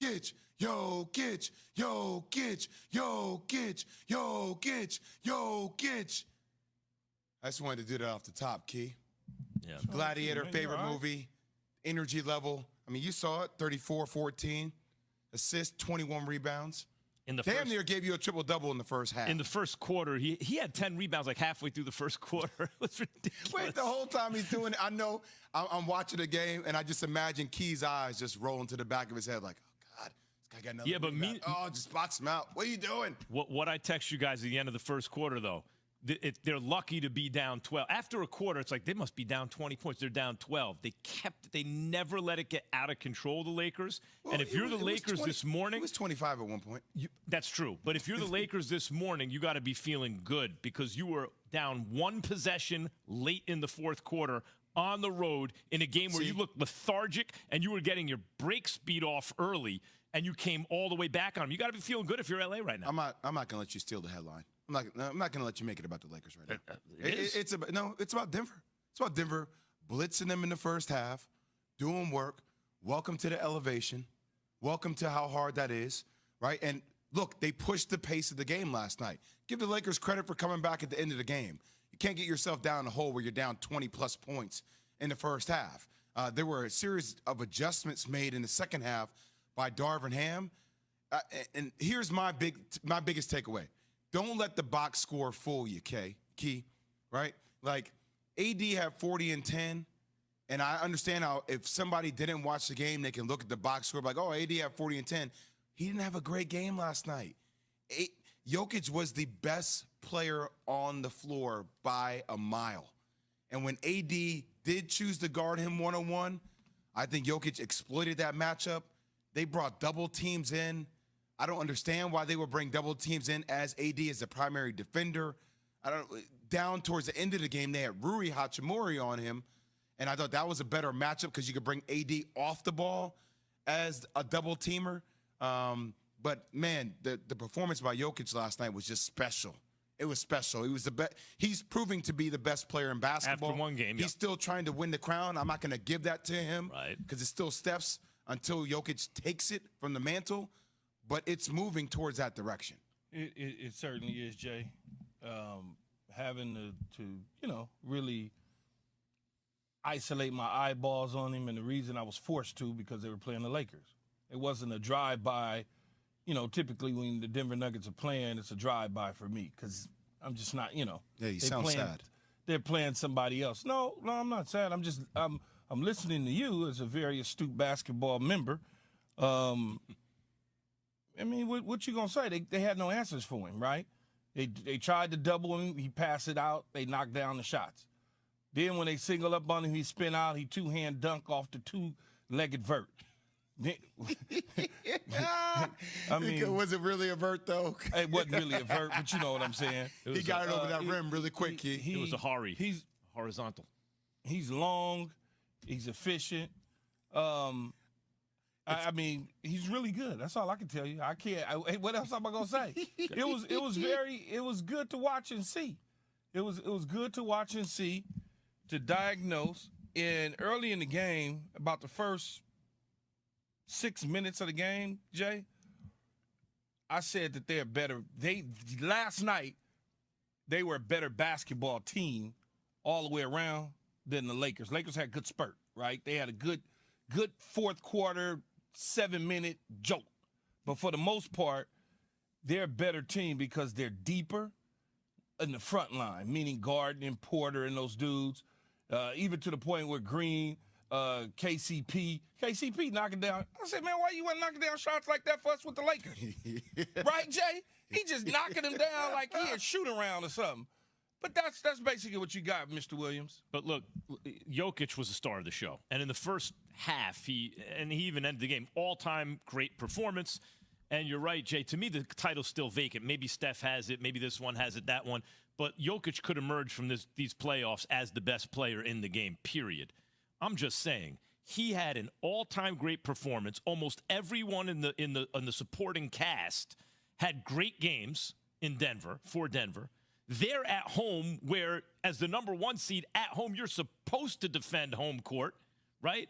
Gitch, yo, Gitch, yo, Gitch, yo, Gitch, yo, Gitch, yo, Gitch. I just wanted to do that off the top, Key. Yeah. Gladiator, favorite movie, energy level. I mean, you saw it, 34-14, assist, 21 rebounds. Damn near gave you a triple-double in the first half. In the first quarter, he had 10 rebounds like halfway through the first quarter. It was ridiculous. Wait, the whole time he's doing it, I know I'm watching the game, and I just imagine Key's eyes just rolling to the back of his head like, oh, God, this guy got another rebound. Oh, just box him out. What are you doing? What I text you guys at the end of the first quarter, though, they're lucky to be down 12. After a quarter, it's like they must be down 20 points. They're down 12. They never let it get out of control, the Lakers. Well, and if you're the Lakers this morning. It was 25 at one point. That's true. But if you're the Lakers this morning, you got to be feeling good because you were down one possession late in the fourth quarter on the road in a game where you looked lethargic and you were getting your break speed off early and you came all the way back on them. You got to be feeling good if you're LA right now. I'm not going to let you steal the headline. I'm not going to let you make it about the Lakers right now. It's about Denver. It's about Denver blitzing them in the first half, doing work. Welcome to the elevation. Welcome to how hard that is, right? And look, they pushed the pace of the game last night. Give the Lakers credit for coming back at the end of the game. You can't get yourself down the hole where you're down 20-plus points in the first half. There were a series of adjustments made in the second half by Darvin Ham. And here's my biggest takeaway. Don't let the box score fool you, Key, right? Like, AD had 40 and 10, and I understand how if somebody didn't watch the game, they can look at the box score like, oh, AD had 40 and 10. He didn't have a great game last night. Jokic was the best player on the floor by a mile. And when AD did choose to guard him one-on-one, I think Jokic exploited that matchup. They brought double teams in. I don't understand why they would bring double teams in as AD as the primary defender. Down towards the end of the game, they had Rui Hachimura on him, and I thought that was a better matchup because you could bring AD off the ball as a double teamer. But man, the performance by Jokic last night was just special. It was special. He was the best. He's proving to be the best player in basketball. After one game, he's still trying to win the crown. I'm not going to give that to him, right? Because it's still Steph's until Jokic takes it from the mantle. But it's moving towards that direction. It certainly is, Jay. Having to really isolate my eyeballs on him, and the reason I was forced to because they were playing the Lakers. It wasn't a drive-by. Typically when the Denver Nuggets are playing, it's a drive-by for me because I'm just not, Yeah, you sound sad. They're playing somebody else. No, I'm not sad. I'm listening to you as a very astute basketball member. I mean, what you gonna say? They had no answers for him, right? They tried to double him. He passed it out. They knocked down the shots. Then when they single up on him, he spin out. He two-hand dunk off the two-legged vert. I mean, was it really a vert though? It wasn't really a vert, but you know what I'm saying. He got it over that rim really quick. It was a Hari. He's horizontal. He's long. He's efficient. I mean, he's really good. That's all I can tell you. I can't. What else am I gonna say? It was good to watch and see. It was good to watch and see, to diagnose. And early in the game, about the first 6 minutes of the game, Jay, I said that they're better. Last night they were a better basketball team all the way around than the Lakers. Lakers had a good spurt, right? They had a good fourth quarter, 7-minute jolt. But for the most part, they're a better team because they're deeper in the front line, meaning Garden and Porter and those dudes, even to the point where Green, KCP knocking down. I said, man, why you want knocking down shots like that for us with the Lakers? Right, Jay? He just knocking them down like he a shoot around or something. But that's basically what you got, Mr. Williams. But look, Jokic was the star of the show. And in the first half, he even ended the game. All-time great performance. And you're right, Jay. To me, the title's still vacant. Maybe Steph has it. Maybe this one has it, that one. But Jokic could emerge from these playoffs as the best player in the game, period. I'm just saying, he had an all-time great performance. Almost everyone in the supporting cast had great games in Denver, for Denver. They're at home where, as the number one seed at home, you're supposed to defend home court, right?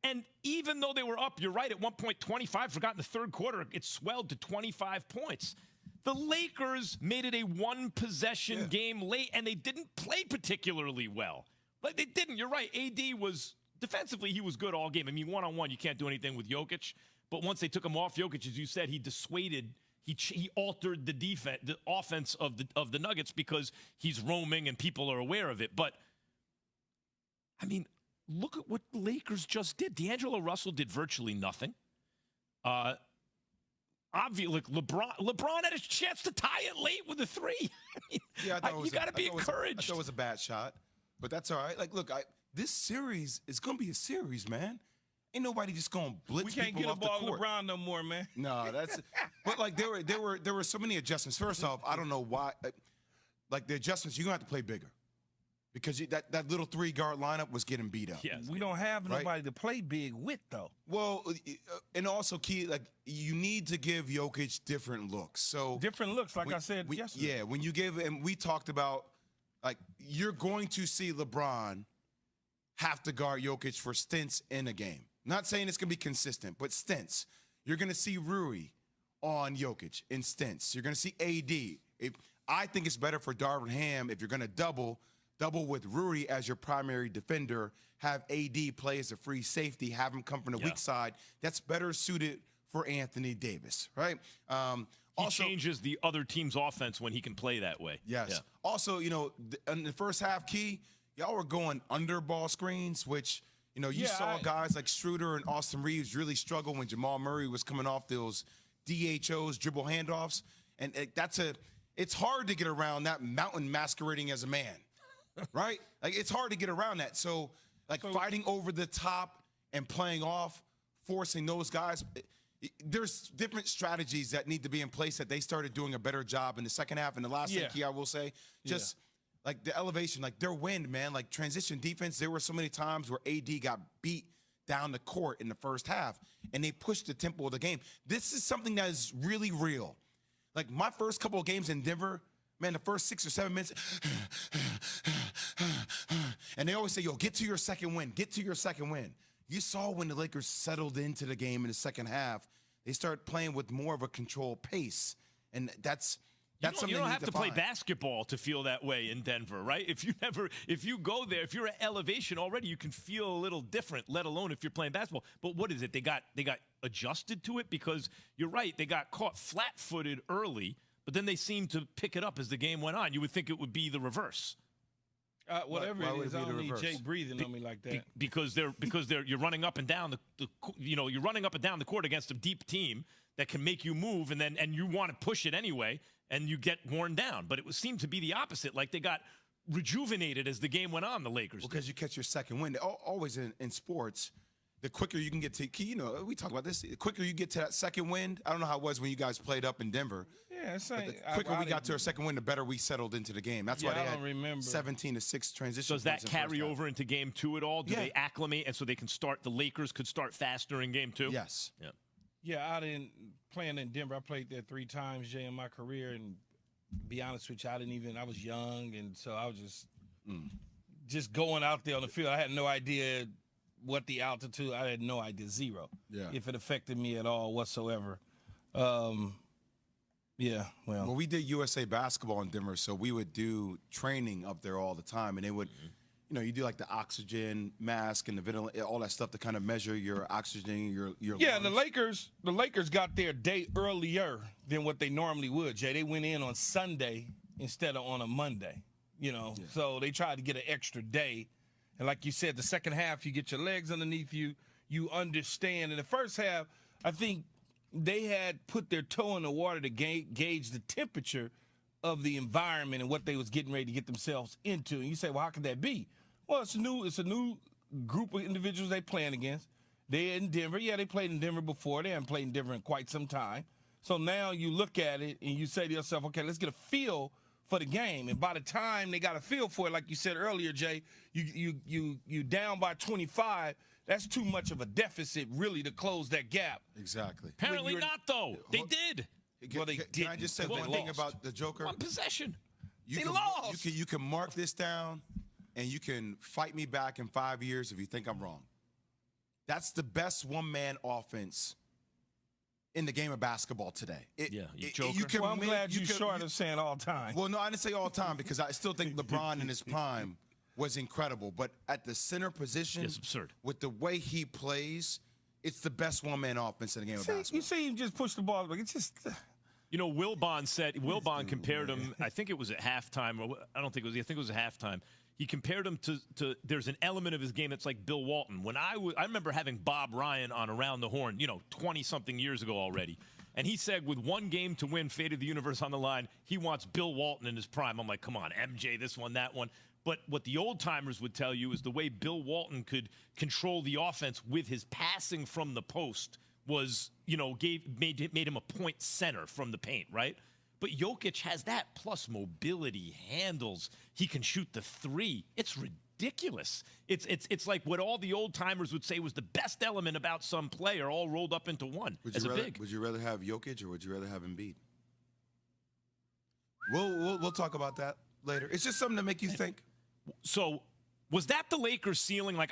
And even though they were up, you're right, at one point 25, forgot in the third quarter, it swelled to 25 points. The Lakers made it a one-possession game late, and they didn't play particularly well. Like, they didn't. You're right. AD was, defensively, he was good all game. I mean, one-on-one, you can't do anything with Jokic. But once they took him off Jokic, as you said, he dissuaded, he altered the defense, the offense of the Nuggets because he's roaming and people are aware of it. But, I mean, look at what the Lakers just did. D'Angelo Russell did virtually nothing. Obviously, like LeBron had a chance to tie it late with a three. I mean, you got to be encouraged. I thought it was a bad shot, but that's all right. Like, look, this series is going to be a series, man. Ain't nobody just going to blitz people off the court. We can't get a ball LeBron no more, man. No, that's – but, like, there were so many adjustments. First off, I don't know why – like, the adjustments, you're going to have to play bigger because that little three-guard lineup was getting beat up. Yes. We don't have nobody to play big with, though. Well, and also, Key, like, you need to give Jokic different looks. So different looks, like I said yesterday. Yeah, when you give – and we talked about, like, you're going to see LeBron have to guard Jokic for stints in a game. Not saying it's going to be consistent, but stints. You're going to see Rui on Jokic in stints. You're going to see AD. I think it's better for Darvin Ham if you're going to double with Rui as your primary defender, have AD play as a free safety, have him come from the weak side. That's better suited for Anthony Davis, right? He changes the other team's offense when he can play that way. Yes. Yeah. Also, in the first half, Key, y'all were going under ball screens, which – you saw guys like Schroeder and Austin Reeves really struggle when Jamal Murray was coming off those DHOs, dribble handoffs. And it's hard to get around that mountain masquerading as a man, right? Like, it's hard to get around that. So fighting over the top and playing off, forcing those guys, there's different strategies that need to be in place that they started doing a better job in the second half. And the last thing, Key, I will say, like the elevation, like their wind, man, like transition defense. There were so many times where AD got beat down the court in the first half, and they pushed the tempo of the game. This is something that is really real. Like my first couple of games in Denver, man, the first 6 or 7 minutes, and they always say, yo, get to your second win, get to your second win. You saw when the Lakers settled into the game in the second half, they started playing with more of a controlled pace, and that's you don't have to play basketball to feel that way in Denver, right? If you go there, if you're at elevation already, you can feel a little different, let alone if you're playing basketball. But what is it? They got adjusted to it because you're right, they got caught flat-footed early, but then they seemed to pick it up as the game went on. You would think it would be the reverse. Whatever it is, I don't need Jay breathing on me like that. Because you're running up and down you're running up and down the court against a deep team that can make you move, and you want to push it anyway, and you get worn down. But it seemed to be the opposite. Like they got rejuvenated as the game went on, the Lakers. Well, because you catch your second wind. Always in sports, the quicker you can get to, we talk about this, the quicker you get to that second wind. I don't know how it was when you guys played up in Denver. Yeah, it's like the quicker we got to our second wind, the better we settled into the game. That's why they had 17-6 transition. Does that carry over into game two at all? Do they acclimate and so they can start? The Lakers could start faster in game two. Yes. Yeah. Yeah, playing in Denver, I played there 3 times, Jay, in my career, and to be honest with you, I was young, and so I was just going out there on the field. I had no idea what the altitude, I had no idea, zero, if it affected me at all whatsoever. Well, we did USA basketball in Denver, so we would do training up there all the time, and they would, you do like the oxygen mask and all that stuff to kind of measure your oxygen, your yeah. lungs. The Lakers got there a day earlier than what they normally would, Jay. They went in on Sunday instead of on a Monday, so they tried to get an extra day. And like you said, the second half, you get your legs underneath you, you understand. In the first half, I think they had put their toe in the water to gauge the temperature of the environment and what they was getting ready to get themselves into. And you say, well, how could that be? Well, it's a new group of individuals they playing against. They're in Denver. Yeah, they played in Denver before. They haven't played in Denver in quite some time. So now you look at it and you say to yourself, okay, let's get a feel for the game. And by the time they got a feel for it, like you said earlier, Jay, you down by 25. That's too much of a deficit, really, to close that gap. Exactly. Apparently not, though. They did. Well, they Can I just say one thing about the Joker? One possession. They lost. You can mark this down, and you can fight me back in 5 years if you think I'm wrong. That's the best one-man offense in the game of basketball today. You joker. Well, I'm glad you're short of saying all time. Well, no, I didn't say all time because I still think LeBron in his prime was incredible. But at the center position, it's absurd. With the way he plays, it's the best one-man offense in the game of basketball. You see him just push the ball, but it's just. You know, Wilbon compared him, I think it was at halftime, or I don't think it was, I think it was at halftime. He compared him to there's an element of his game that's like Bill Walton. When I remember having Bob Ryan on Around the Horn, 20-something years ago already. And he said with one game to win, fate of the universe on the line, he wants Bill Walton in his prime. I'm like, come on, MJ, this one, that one. But what the old-timers would tell you is the way Bill Walton could control the offense with his passing from the post was, made him a point center from the paint, right? But Jokic has that, plus mobility, handles. He can shoot the three. It's ridiculous. It's like what all the old-timers would say was the best element about some player all rolled up into one Would you rather have Jokic or would you rather have Embiid? We'll talk about that later. It's just something to make you think. So was that the Lakers ceiling? Like,